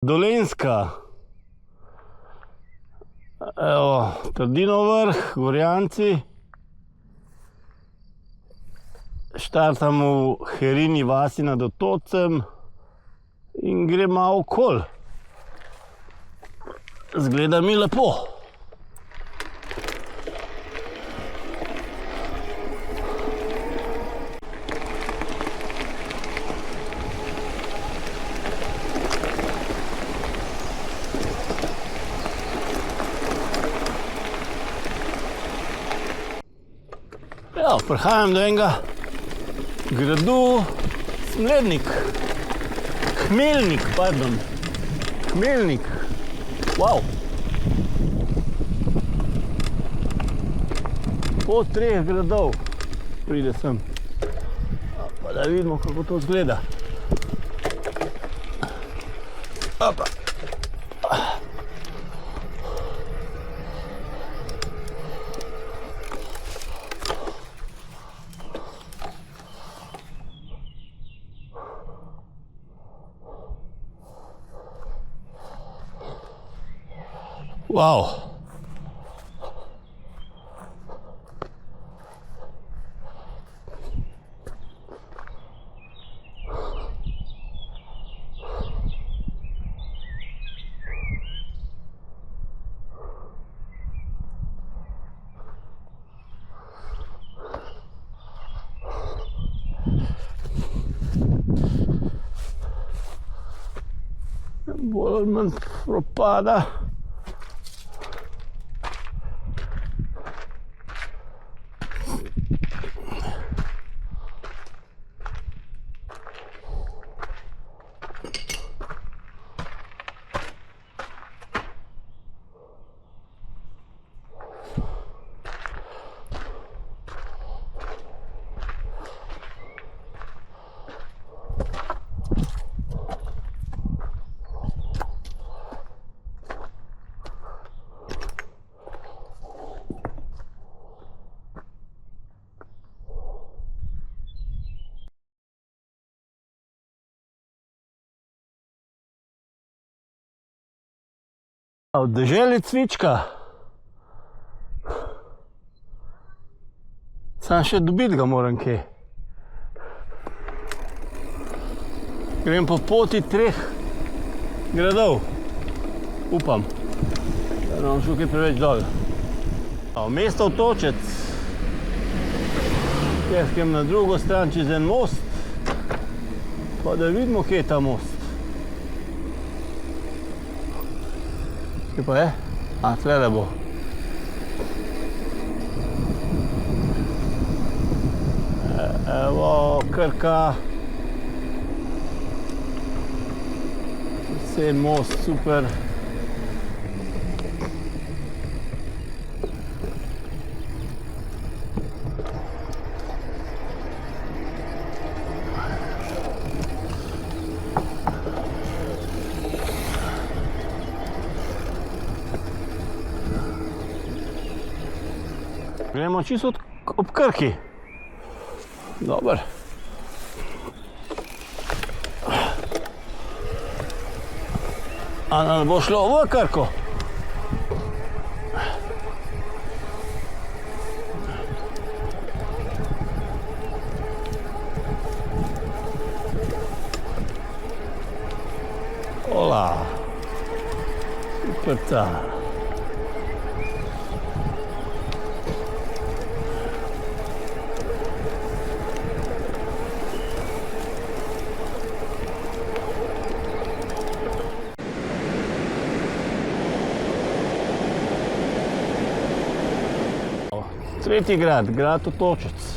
Dolenjska. Evo, Trdinov vrh, Gorjanci. Štartamo v Herini vasi nad Otocem in gremo okoli. Zgleda mi lepo. Ja, prihajam do enega gradu Smlednik. Hmeljnik, pardon. Hmeljnik. Wow. Po 3 gradov pride sem. Pa da vidimo, kako to izgleda. Opa. Wow. Bolj ali manj propada. Od deželi cvička. Sam še dobiti ga moram kje. Grem po poti 3 gradov. Upam, da ne bom šel kaj preveč dol. Mesto Otočec. Jaz grem na drugo stran čez en most, pa da vidimo, kje je ta most. Kje pa je? A, tlele bo. Evo, Krka. Vse most, super. Gremo čisto ob Krki. Dober. A nam bo šlo v Krko? Ola. Superca. Tretji grad, grad Otočec.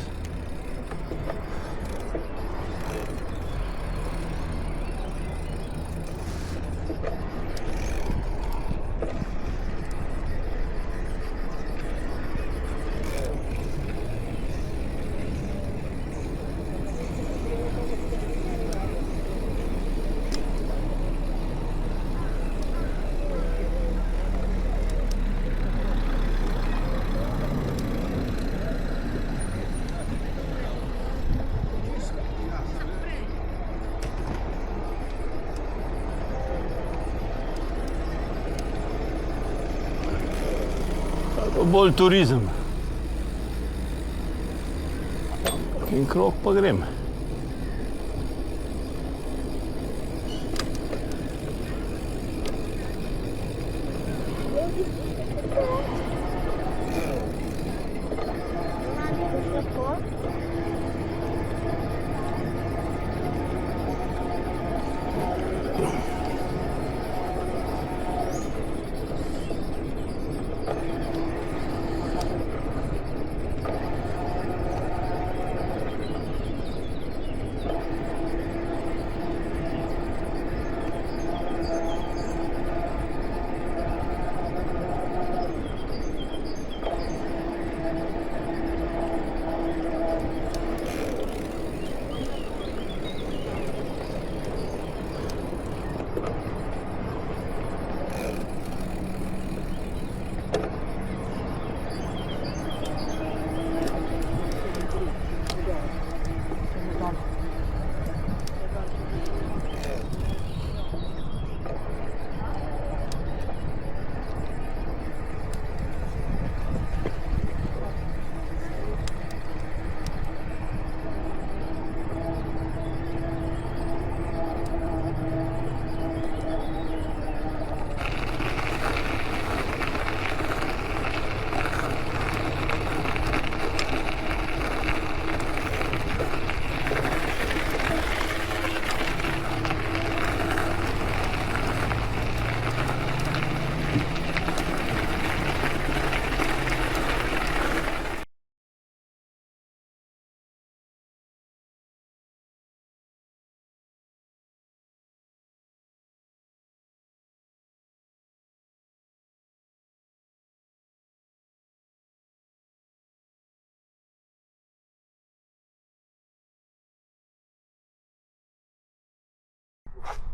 bolj turizem. In krog pa grem.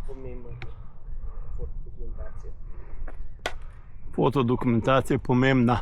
Pomembno fotodokumentacija. Fotodokumentacija je pomembna.